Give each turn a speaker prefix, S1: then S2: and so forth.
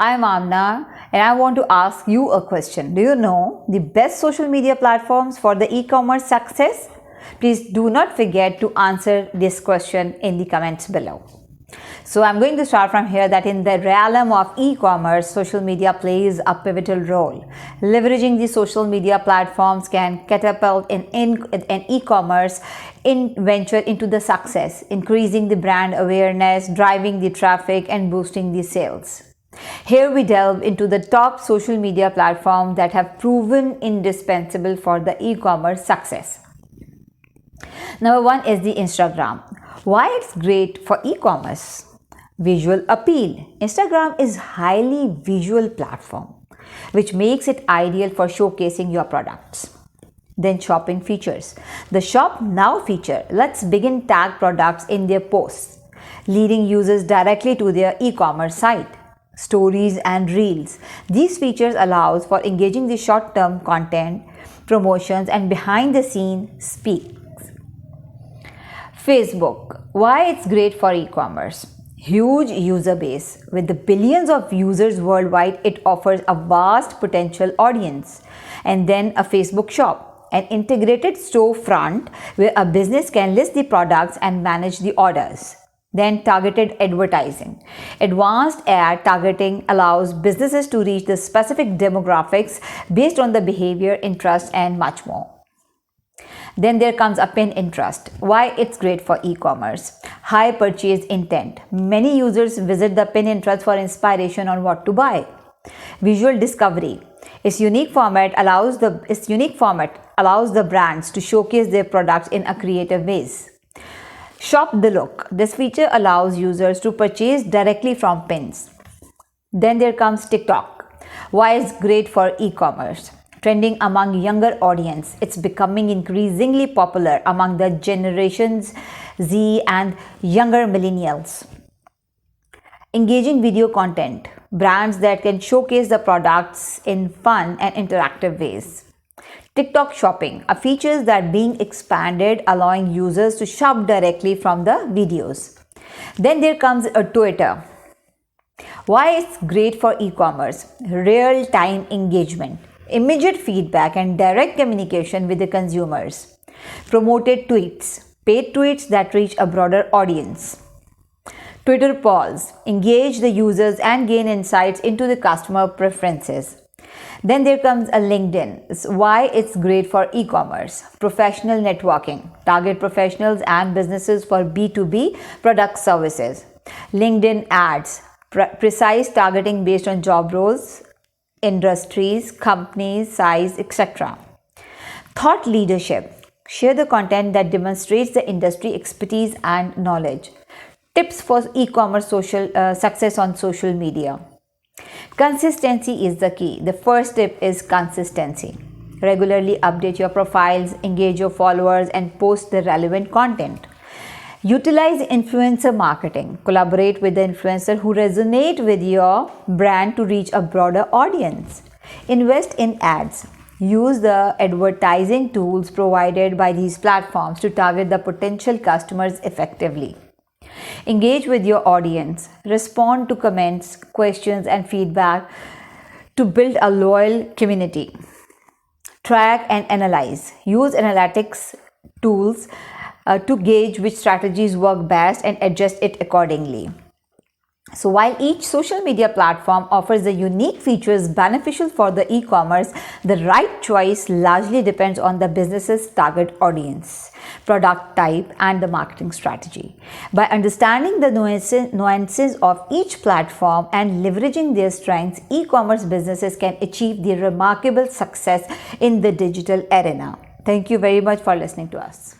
S1: I'm Amna and I want to ask you a question. Do you know the best social media platforms for the e-commerce success? Please do not forget to answer this question in the comments below. So I'm going to start from here that in the realm of e-commerce, social media plays a pivotal role. Leveraging the social media platforms can catapult an e-commerce venture into the success, increasing the brand awareness, driving the traffic, and boosting the sales. Here we delve into the top social media platforms that have proven indispensable for the e-commerce success. Number one is the Instagram. Why it's great for e-commerce? Visual appeal. Instagram is highly visual platform, which makes it ideal for showcasing your products. Then shopping features. The Shop Now feature lets begin tag products in their posts, leading users directly to their e-commerce site. Stories and Reels. These features allows for engaging the short-term content, promotions, and behind-the-scene speaks. Facebook. Why it's great for e-commerce? Huge user base. With the billions of users worldwide, it offers a vast potential audience. And then a Facebook shop, an integrated storefront where a business can list the products and manage the orders. Then targeted advertising. Advanced ad targeting allows businesses to reach the specific demographics based on the behavior, interest, and much more. Then there comes a Pinterest. Why it's great for e-commerce? High purchase intent. Many users visit the Pinterest for inspiration on what to buy. Visual discovery. Its unique format allows the brands to showcase their products in a creative ways. Shop the look. This feature allows users to purchase directly from pins. Then there comes TikTok. Why it's great for e-commerce? Trending among younger audience. It's becoming increasingly popular among the generations Z and younger millennials. Engaging video content. Brands that can showcase the products in fun and interactive ways. TikTok shopping, a feature that being expanded, allowing users to shop directly from the videos. Then there comes a Twitter. Why it's great for e-commerce? Real-time engagement, immediate feedback, and direct communication with the consumers. Promoted tweets, paid tweets that reach a broader audience. Twitter polls, engage the users and gain insights into the customer preferences. Then there comes a LinkedIn. Why it's great for e-commerce? Professional networking. Target professionals and businesses for B2B product services. LinkedIn ads. Precise targeting based on job roles, industries, companies, size, etc. Thought leadership. Share the content that demonstrates the industry expertise and knowledge. Tips for e-commerce success on social media. Consistency is the key. The first tip is consistency. Regularly update your profiles, engage your followers, and post the relevant content. Utilize influencer marketing. Collaborate with the influencer who resonate with your brand to reach a broader audience. Invest in ads. Use the advertising tools provided by these platforms to target the potential customers effectively. Engage with your audience. Respond to comments, questions, and feedback to build a loyal community. Track and analyze. Use analytics tools to gauge which strategies work best and adjust it accordingly. So while each social media platform offers the unique features beneficial for the e-commerce, the right choice largely depends on the business's target audience, product type, and the marketing strategy. By understanding the nuances of each platform and leveraging their strengths, e-commerce businesses can achieve the remarkable success in the digital arena. Thank you very much for listening to us.